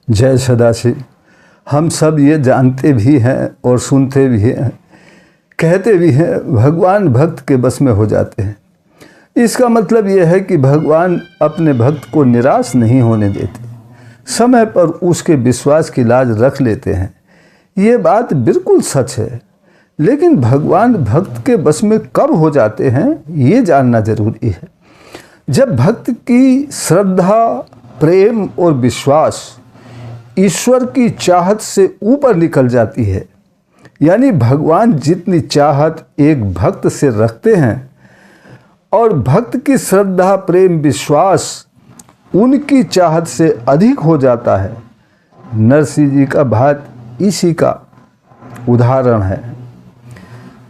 जय सदाशिव। हम सब ये जानते भी हैं और सुनते भी हैं, कहते भी हैं भगवान भक्त के बस में हो जाते हैं। इसका मतलब ये है कि भगवान अपने भक्त को निराश नहीं होने देते, समय पर उसके विश्वास की लाज रख लेते हैं। ये बात बिल्कुल सच है, लेकिन भगवान भक्त के बस में कब हो जाते हैं ये जानना जरूरी है। जब भक्त की श्रद्धा, प्रेम और विश्वास ईश्वर की चाहत से ऊपर निकल जाती है, यानी भगवान जितनी चाहत एक भक्त से रखते हैं और भक्त की श्रद्धा, प्रेम, विश्वास उनकी चाहत से अधिक हो जाता है। नरसिंह जी का भात इसी का उदाहरण है।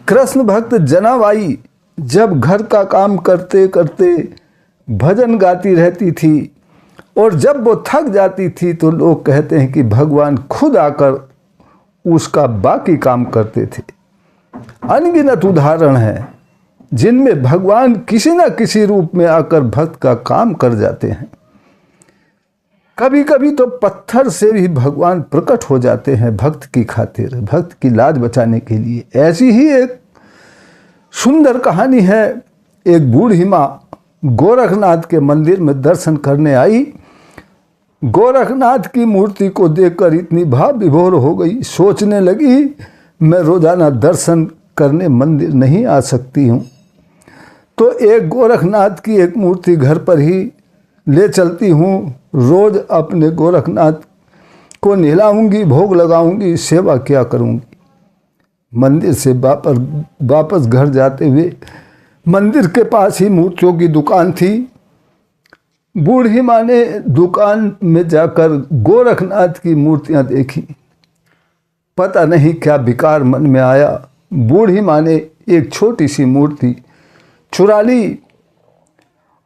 कृष्ण भक्त जनाबाई जब घर का काम करते करते भजन गाती रहती थी और जब वो थक जाती थी तो लोग कहते हैं कि भगवान खुद आकर उसका बाकी काम करते थे। अनगिनत उदाहरण हैं जिनमें भगवान किसी न किसी रूप में आकर भक्त का काम कर जाते हैं। कभी कभी तो पत्थर से भी भगवान प्रकट हो जाते हैं भक्त की खातिर, भक्त की लाज बचाने के लिए। ऐसी ही एक सुंदर कहानी है। एक बूढ़ी माँ गोरखनाथ के मंदिर में दर्शन करने आई। गोरखनाथ की मूर्ति को देखकर इतनी भाव विभोर हो गई, सोचने लगी मैं रोजाना दर्शन करने मंदिर नहीं आ सकती हूँ, तो एक गोरखनाथ की एक मूर्ति घर पर ही ले चलती हूँ। रोज अपने गोरखनाथ को नहलाऊंगी, भोग लगाऊंगी, सेवा क्या करूंगी। मंदिर से वापस घर जाते हुए मंदिर के पास ही मूर्तियों की दुकान थी। बूढ़ी माँ ने दुकान में जाकर गोरखनाथ की मूर्तियां देखी। पता नहीं क्या विकार मन में आया, बूढ़ी माँ ने एक छोटी सी मूर्ति चुरा ली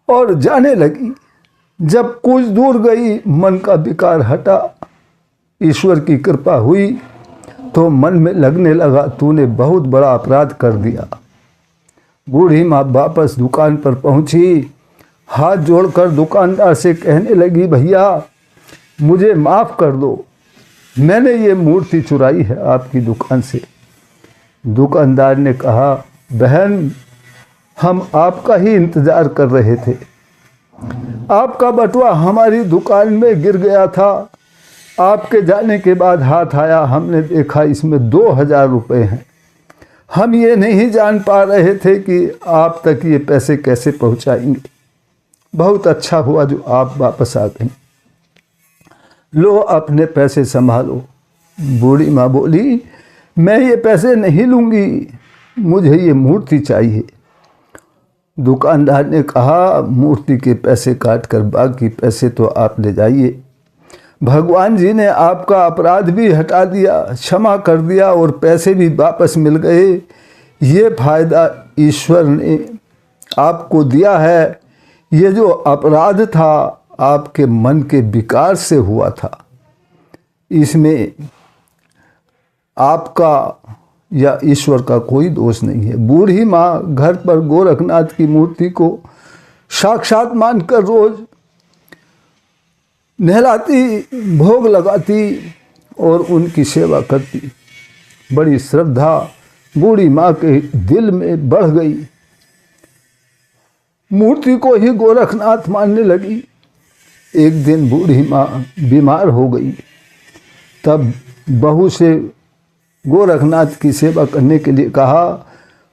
और जाने लगी। जब कुछ दूर गई, मन का विकार हटा, ईश्वर की कृपा हुई तो मन में लगने लगा तूने बहुत बड़ा अपराध कर दिया। बूढ़ी माँ वापस दुकान पर पहुंची, हाथ जोड़कर दुकानदार से कहने लगी भैया मुझे माफ़ कर दो, मैंने ये मूर्ति चुराई है आपकी दुकान से। दुकानदार ने कहा बहन हम आपका ही इंतज़ार कर रहे थे, आपका बटुआ हमारी दुकान में गिर गया था, आपके जाने के बाद हाथ आया, हमने देखा इसमें 2000 रुपये हैं। हम ये नहीं जान पा रहे थे कि आप तक ये पैसे कैसे पहुंचाएंगे। बहुत अच्छा हुआ जो आप वापस आ गए, लो अपने पैसे संभालो। बूढ़ी माँ बोली मैं ये पैसे नहीं लूँगी, मुझे ये मूर्ति चाहिए। दुकानदार ने कहा मूर्ति के पैसे काट कर बाकी पैसे तो आप ले जाइए। भगवान जी ने आपका अपराध भी हटा दिया, क्षमा कर दिया और पैसे भी वापस मिल गए। ये फायदा ईश्वर ने आपको दिया है। ये जो अपराध था आपके मन के विकार से हुआ था, इसमें आपका या ईश्वर का कोई दोष नहीं है। बूढ़ी माँ घर पर गोरखनाथ की मूर्ति को साक्षात मानकर रोज नहलाती, भोग लगाती और उनकी सेवा करती। बड़ी श्रद्धा बूढ़ी माँ के दिल में बढ़ गई, मूर्ति को ही गोरखनाथ मानने लगी। एक दिन बूढ़ी माँ बीमार हो गई, तब बहू से गोरखनाथ की सेवा करने के लिए कहा।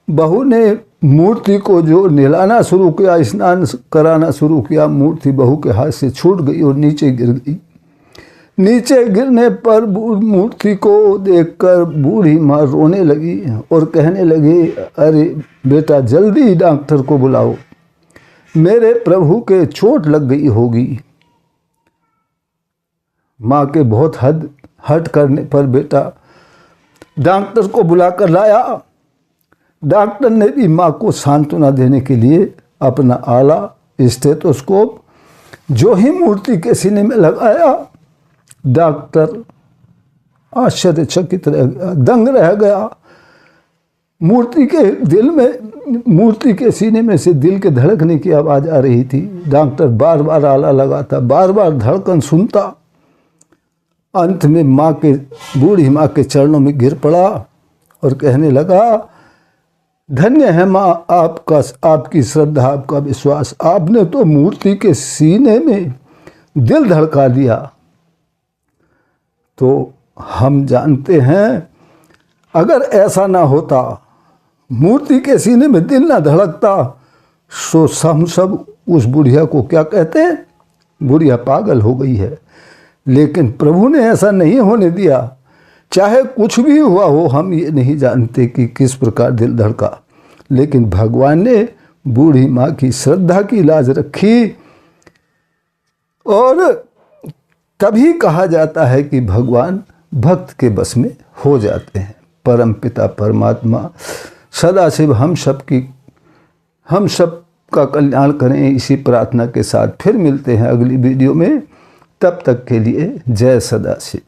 बहू ने मूर्ति को जो नहलाना शुरू किया, स्नान कराना शुरू किया, मूर्ति बहू के हाथ से छूट गई और नीचे गिर गई। नीचे गिरने पर मूर्ति को देखकर बूढ़ी माँ रोने लगी और कहने लगी अरे बेटा जल्दी डॉक्टर को बुलाओ, मेरे प्रभु के चोट लग गई होगी। माँ के बहुत हट करने पर बेटा डॉक्टर को बुलाकर लाया। डॉक्टर ने भी माँ को सांत्वना देने के लिए अपना आला स्टेथोस्कोप जो ही मूर्ति के सीने में लगाया, डॉक्टर आश्चर्यचकित रह गया, दंग रह गया। मूर्ति के सीने में से दिल के धड़कने की आवाज़ आ रही थी। डॉक्टर बार बार आला लगाता, बार बार धड़कन सुनता अंत में बूढ़ी माँ के चरणों में गिर पड़ा और कहने लगा, धन्य है माँ आपकी श्रद्धा, आपका विश्वास। आपने तो मूर्ति के सीने में दिल धड़का दिया। तो हम जानते हैं अगर ऐसा ना होता, मूर्ति के सीने में दिल ना धड़कता, तो हम सब उस बुढ़िया को क्या कहते, बुढ़िया पागल हो गई है। लेकिन प्रभु ने ऐसा नहीं होने दिया। चाहे कुछ भी हुआ हो, हम ये नहीं जानते कि किस प्रकार दिल धड़का, लेकिन भगवान ने बूढ़ी माँ की श्रद्धा की लाज रखी। और तभी कहा जाता है कि भगवान भक्त के बस में हो जाते हैं। परम पिता परमात्मा सदाशिव हम सब का कल्याण करें, इसी प्रार्थना के साथ फिर मिलते हैं अगली वीडियो में। तब तक के लिए जय सदाशिव।